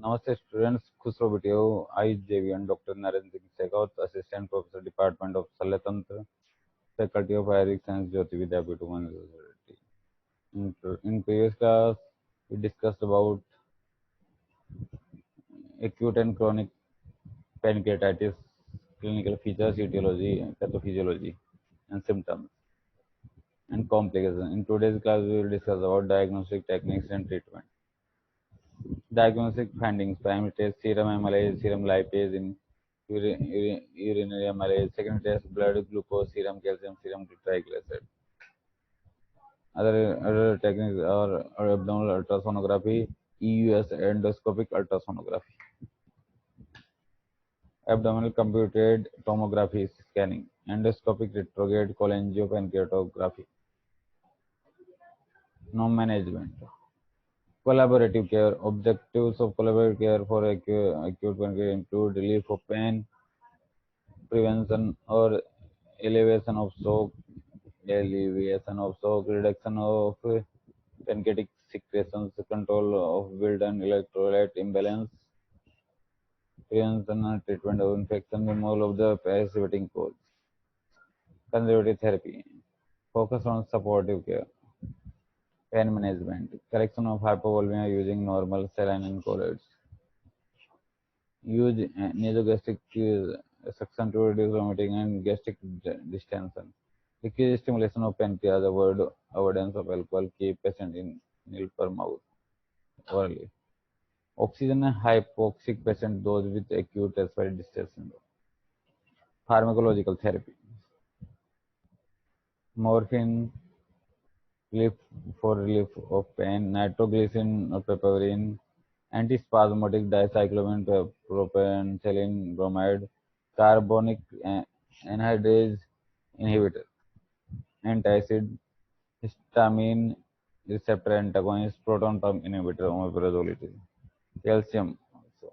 Namaste students, Khusro Biteo, I JVN Dr. Narendra Singh Shekhawat, Assistant Professor Department of Salyatantra, Faculty of Ayurvedic Science, Jyoti Vidyapeeth, Women's University. In previous class, we discussed about acute and chronic pancreatitis, clinical features, etiology, pathophysiology, and symptoms, and complications. In today's class, we will discuss about diagnostic techniques and treatment. Diagnostic findings: primary test serum amylase, serum lipase in urinary amylase. Second test blood glucose, serum calcium, serum triglyceride. Other techniques are abdominal ultrasonography, EUS endoscopic ultrasonography, abdominal computed tomography scanning, endoscopic retrograde cholangiopancreatography. Non-management. Collaborative care. Objectives of collaborative care for acute pancreatitis include relief of pain, prevention or elevation of shock, reduction of pancreatic secretions, control of build and electrolyte imbalance, prevention and treatment of infection, removal of the parasitic cause. Conservative therapy. Focus on supportive care. Pain management. Correction of hypovolemia using normal saline and colloids. Use nasogastric suction to reduce vomiting and gastric distension. Decrease stimulation of pancreas, avoidance of alcohol, keep patient in nil per mouth orally. Oxygen hypoxic patient, those with acute respiratory distress syndrome. Pharmacological therapy. Morphine, relief for relief of pain, nitroglycerin or piperine, antispasmodic dicyclomine, propenicillin bromide, carbonic anhydrase inhibitor, antacid, histamine receptor antagonist, proton pump inhibitor, omeprazole. Calcium also.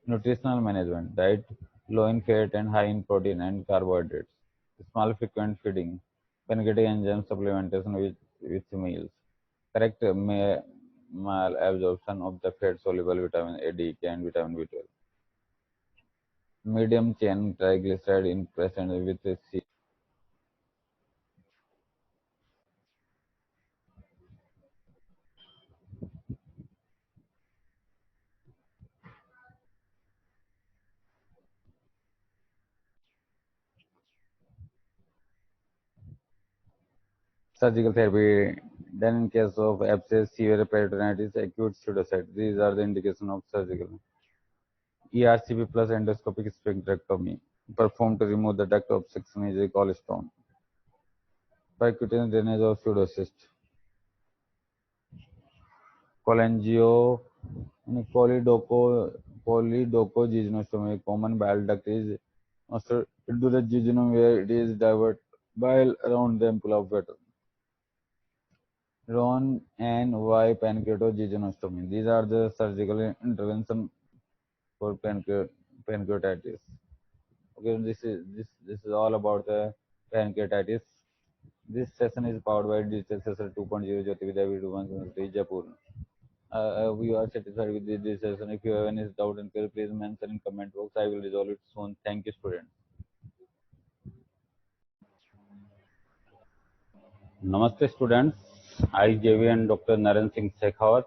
Nutritional management, diet low in fat and high in protein and carbohydrates. Small frequent feeding, pancreatic enzyme supplementation with meals. Correct malabsorption of the fat soluble vitamin A, D, K, and vitamin B12. Medium chain triglyceride in present with C. Surgical therapy. Then, in case of abscess, severe peritonitis, acute pseudocyte, these are the indication of surgical. ERCP plus endoscopic sphincterectomy performed to remove the duct obstruction is a gallstone. Percutaneous drainage of pseudocyst. Cholangio polydocogenostomy. Common bile duct is into the jejunum where it is divert bile around the ampulla of water. Ron and Y pancreatogenostomy. These are the surgical intervention for pancreatitis. Okay, this is all about the pancreatitis. This session is powered by Digital Session 2.0 Jyoti Vidyapeeth Women's University, Jaipur. We are satisfied with this session. If you have any doubt and query, please mention in comment box. I will resolve it soon. Thank you, students. Namaste, students. I, JVN Dr. Narendra Singh Shekhawat,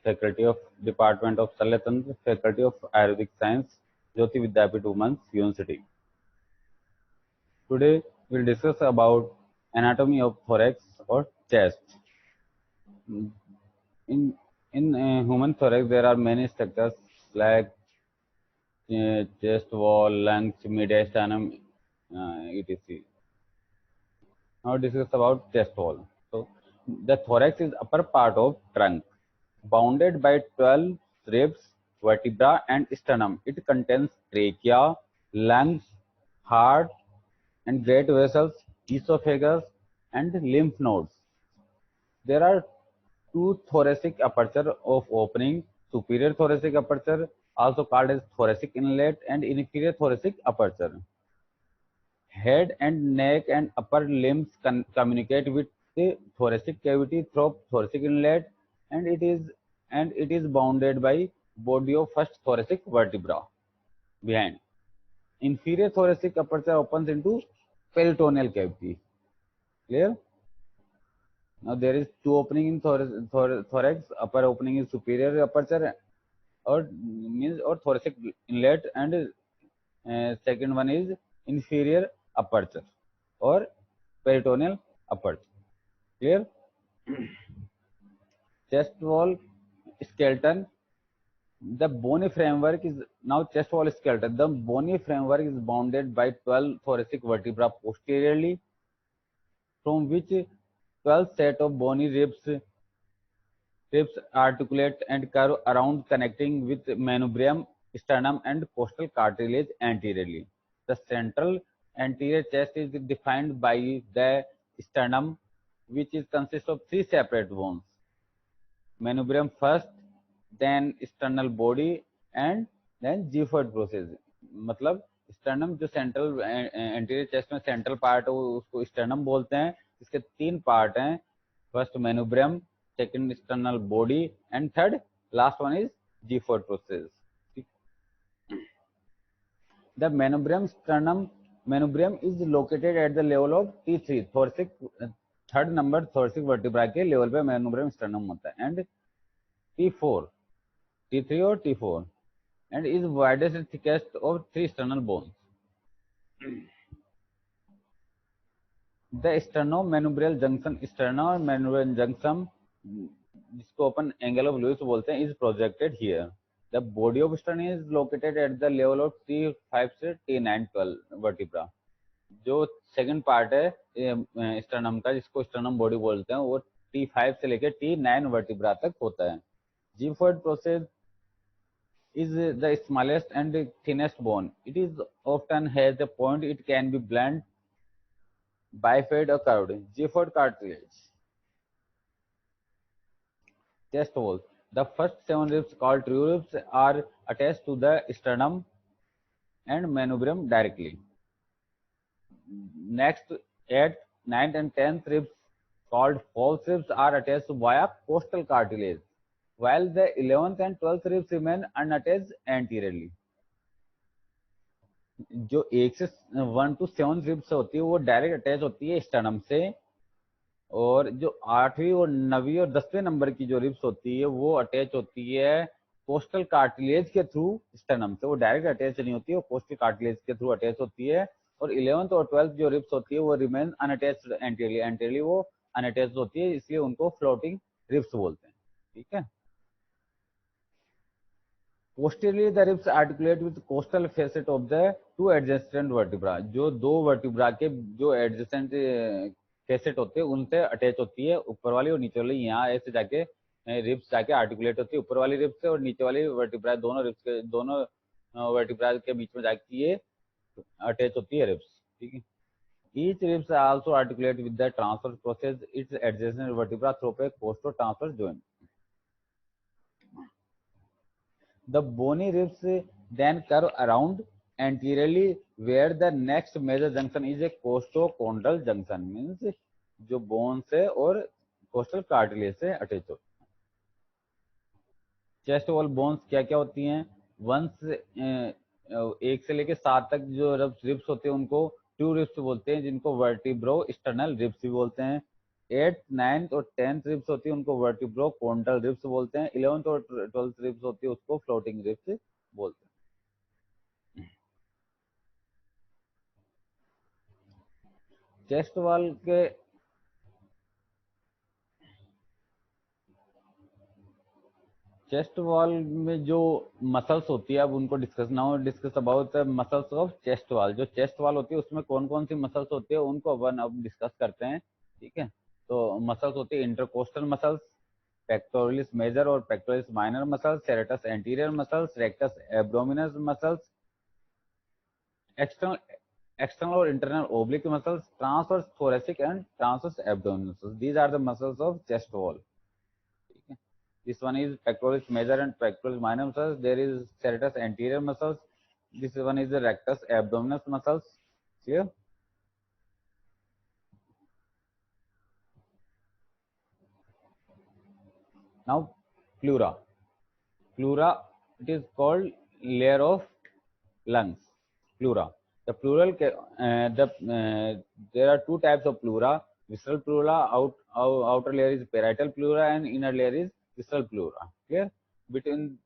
Faculty of Department of Salyatantra, Faculty of Ayurvedic Science, Jyoti Vidyapeeth Women's University. Today, we'll discuss about anatomy of thorax or chest. In human thorax, there are many structures like chest wall, lungs, mediastinum, etc. Now discuss about chest wall. So the thorax is upper part of trunk, bounded by 12 ribs, vertebra, and sternum. It contains trachea, lungs, heart, and great vessels, esophagus, and lymph nodes. There are two thoracic aperture of opening, superior thoracic aperture, also called as thoracic inlet, and inferior thoracic aperture. Head and neck and upper limbs communicate with the thoracic cavity through thoracic inlet, and it is bounded by body of first thoracic vertebra behind. Inferior thoracic aperture opens into peritoneal cavity. Clear? Now there is two opening in thorax. Upper opening is superior aperture, or means or thoracic inlet, and second one is inferior aperture or peritoneal aperture. Clear? Chest wall skeleton. The bony framework is now chest wall skeleton. The bony framework is bounded by 12 thoracic vertebrae posteriorly, from which 12 set of bony ribs articulate and curve around, connecting with manubrium, sternum, and costal cartilage anteriorly. The central anterior chest is defined by the sternum, which is consists of three separate bones: manubrium first, then sternal body, and then gyphoid process. मतलब sternum जो central anterior chest में central part है उसको sternum बोलते हैं. इसके तीन part हैं, first manubrium, second sternal body, and third last one is gyphoid process. The manubrium is located at the level of T3 thoracic, third number thoracic vertebra के level पे manubrium sternum होता है, and T4 T3 or T4, and is widest and thickest of three sternal bones. The sternomanubrial junction, sternomanubrial junction, जिसको अपन angle of Lewis बोलते हैं, is projected here. The body of sternum is located at the level of T5 से T9 12 vertebra. जो second part है sternum का, जिसको sternum body बोलते हैं, वो T5 से लेकर T9 वर्टिब्रा तक होता है. Gyphoid process is the smallest and thinnest bone. It is often has a point. It can be blunt, bifid, or curved. Gyphoid cartilage. Chest wall. The first 7 ribs, called true ribs, are attached to the sternum and manubrium directly. Next, 8th, 9th, and 10th ribs, called false ribs, are attached via costal cartilage, while the 11th and 12th ribs remain unattached anteriorly. जो 1 से 1 to 7 ribs होती है वो direct attach होती है sternum से, और जो 8वीं और 9वीं और 10वें नंबर की जो रिब्स होती है वो अटैच होती है कोस्टल कार्टिलेज के थ्रू स्टर्नम से. वो डायरेक्ट अटैच नहीं होती है, वो कोस्टल कार्टिलेज के थ्रू अटैच होती है. और 11th और 12th जो रिब्स होती है वो रिमेन अनअटैच्ड एंटीरियरली वो अनअटैच्ड होती है, इसलिए उनको फ्लोटिंग रिब्स बोलते हैं. ठीक है. Posteriorly, the ribs articulate with costal facet of the two adjacent vertebra. जो दो वर्टिब्रा के जो एडजेसेंट फेसेट होते हैं उनसे अटैच होती है, ऊपर वाली और नीचे वाली. यहाँ ऐसे जाके रिब्स जाके आर्टिकुलेट होती है ऊपर वाली रिब्स से, और नीचे वाली वर्टिब्रा दोनों रिब्स के दोनों वर्टिब्रा के बीच में जाके ये अटैच होती है रिब्स. ठीक है. Each ribs also articulate with the transverse process its adjacent vertebra through a costo-transverse joint. The bony ribs then curve around anteriorly, where the next major junction is a costochondral junction, means जो bone से और costal cartilage से attach होती है. Chest wall bones क्या क्या होती हैं? 1 से लेके 7 तक जो रिब्स होते हैं उनको ट्रू रिब्स बोलते हैं, जिनको वर्टिब्रो स्टर्नल रिब्स भी बोलते हैं. 8th, 9th और 10th रिब्स होती है उनको वर्टिब्रो कोंडल रिब्स बोलते हैं. 11th और 12th रिब्स होती है उसको फ्लोटिंग रिब्स बोलते हैं. चेस्ट वॉल के चेस्ट वॉल में जो मसल्स होती है, अब उनको discuss about muscles of chest wall. जो चेस्ट वॉल होती है उसमें कौन कौन सी मसल्स होती है उनको अब डिस्कस करते हैं. ठीक है. तो मसल्स होती है इंटरकोस्टल मसल्स, पेक्टोरलिस मेजर और pectoralis minor muscles, serratus anterior muscles, rectus abdominis muscles, external or internal oblique muscles, transverse thoracic and transverse abdominal muscles. These are the muscles of chest wall. Okay. This one is pectoralis major and pectoralis minor muscles. There is serratus anterior muscles. This one is the rectus abdominis muscles. Clear? Now pleura. Pleura it is called layer of lungs, pleura. The pleural, there are two types of pleura. Visceral pleura, outer layer is parietal pleura, and inner layer is visceral pleura. Clear? Between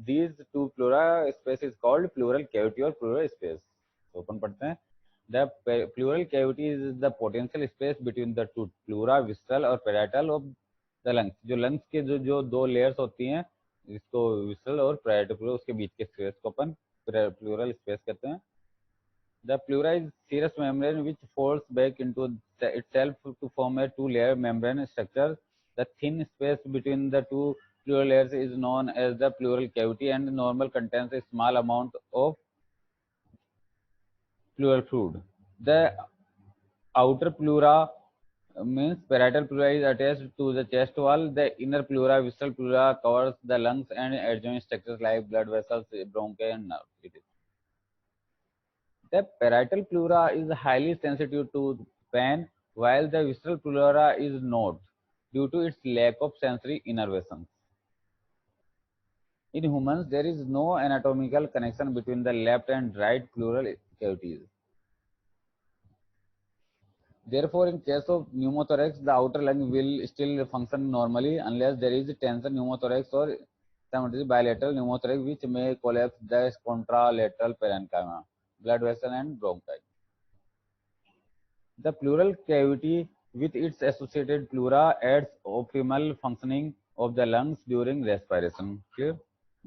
these two pleura, space is called pleural cavity or pleural space. So open पढ़ते हैं. The pleural cavity is the potential space between the two pleura, visceral और parietal of the lungs. जो lungs के जो दो layers होती हैं, इसको visceral और parietal pleura, उसके बीच के space को अपन pleural space कहते हैं. The pleura is serous membrane which folds back into itself to form a two-layer membrane structure. The thin space between the two pleural layers is known as the pleural cavity and normal contains a small amount of pleural fluid. The outer pleura means parietal pleura is attached to the chest wall. The inner pleura, visceral pleura, covers the lungs and adjoining structures like blood vessels, bronchi, and nerves. The parietal pleura is highly sensitive to pain, while the visceral pleura is not, due to its lack of sensory innervations. In humans, there is no anatomical connection between the left and right pleural cavities. Therefore, in case of pneumothorax, the outer lung will still function normally unless there is tension pneumothorax or simultaneous bilateral pneumothorax, which may collapse the contralateral parenchyma, blood vessel, and bronchi. The pleural cavity with its associated pleura aids optimal functioning of the lungs during respiration. Clear?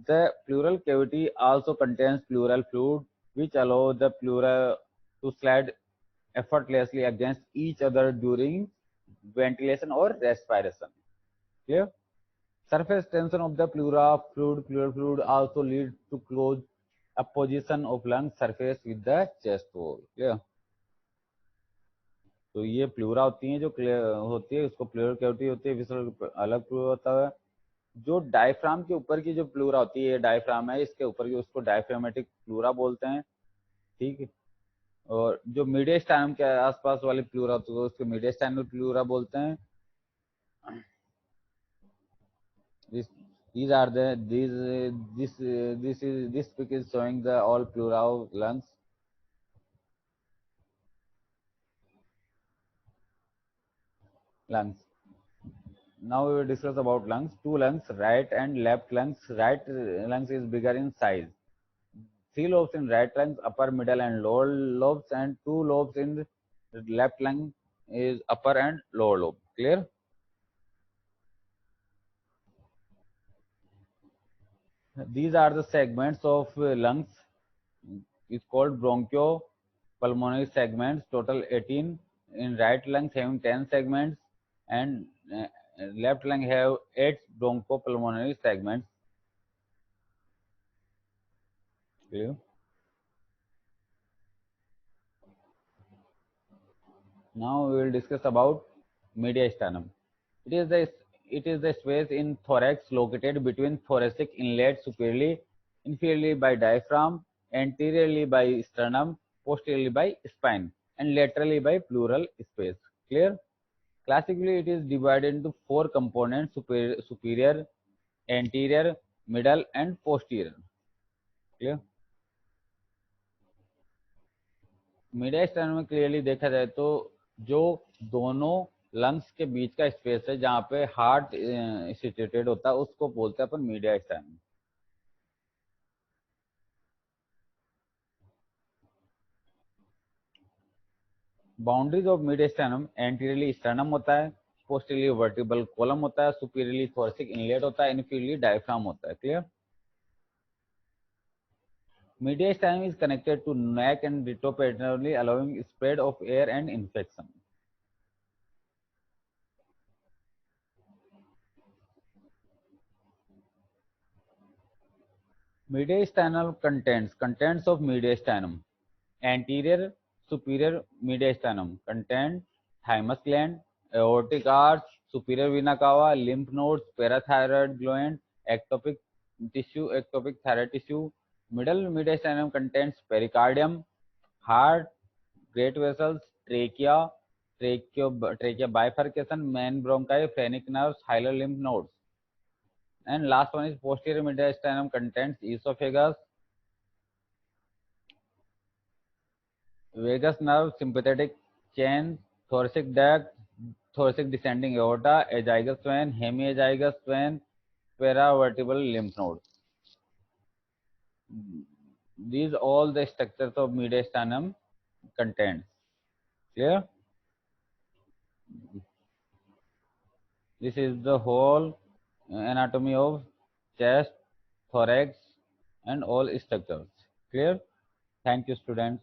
The pleural cavity also contains pleural fluid, which allows the pleura to slide effortlessly against each other during ventilation or respiration. Clear? Surface tension of the pleural fluid also leads to close apposition of lung surface with the chest wall. Clear? तो ये pleura होती है जो होती है, उसको pleural cavity होती है, विसर्जन अलग प्लूरा होता है. जो डायफ्राम के ऊपर की जो प्लूरा होती है, डायफ्राम है, इसके ऊपर की उसको डायफ्रामेटिक प्लूरा बोलते हैं. ठीक है. और जो मीडियस्टाइनम के आसपास वाली प्लूरा होती है उसको मीडियस्टाइनल प्लूरा बोलते हैं. These are the this pic is showing the all pleura of lungs. Now we will discuss about lungs. Two lungs, right and left lungs. Right lungs is bigger in size. 3 lobes in right lungs, upper, middle, and lower lobes, and 2 lobes in left lung is upper and lower lobe. Clear? These are the segments of lungs. It's called bronchopulmonary segments. Total 18. In right lungs having 10 segments, and left lung have 8 bronchopulmonary segments. Clear? Now we will discuss about mediastinum. It is the space in thorax located between thoracic inlet superiorly, inferiorly by diaphragm, anteriorly by sternum, posteriorly by spine, and laterally by pleural space. Clear? Classically, it is divided into 4 components: superior, anterior, middle, and posterior. Clear? Media में clearly देखा जाए तो जो दोनों lungs के बीच का space है जहाँ पे हार्ट सिचुएटेड होता है उसको बोलते हैं अपन mediastinum. Boundaries of mediastinum: anteriorly sternum होता है, पोस्टीरियरली वर्टिब्रल कॉलम होता है, सुपीरियरली थोरैसिक इनलेट होता है, इन्फीरियरली डायफ्राम होता है. Clear? Mediastinum is connected to neck and retroperitoneally, allowing spread of air and infection. Mediastinal contents of mediastinum: anterior superior mediastinum contains thymus gland, aortic arch, superior vena cava, lymph nodes, parathyroid gland, ectopic thyroid tissue. Middle mediastinum contains pericardium, heart, great vessels, trachea bifurcation, main bronchi, phrenic nerves, hilar lymph nodes. And last one is posterior mediastinum contains esophagus, vagus nerve, sympathetic chain, thoracic duct, thoracic descending aorta, azygous vein, hemiazygous vein, paravertebral lymph nodes. These all the structures of mediastinum contains. Clear? This is the whole anatomy of chest, thorax, and all structures. Clear? Thank you, students.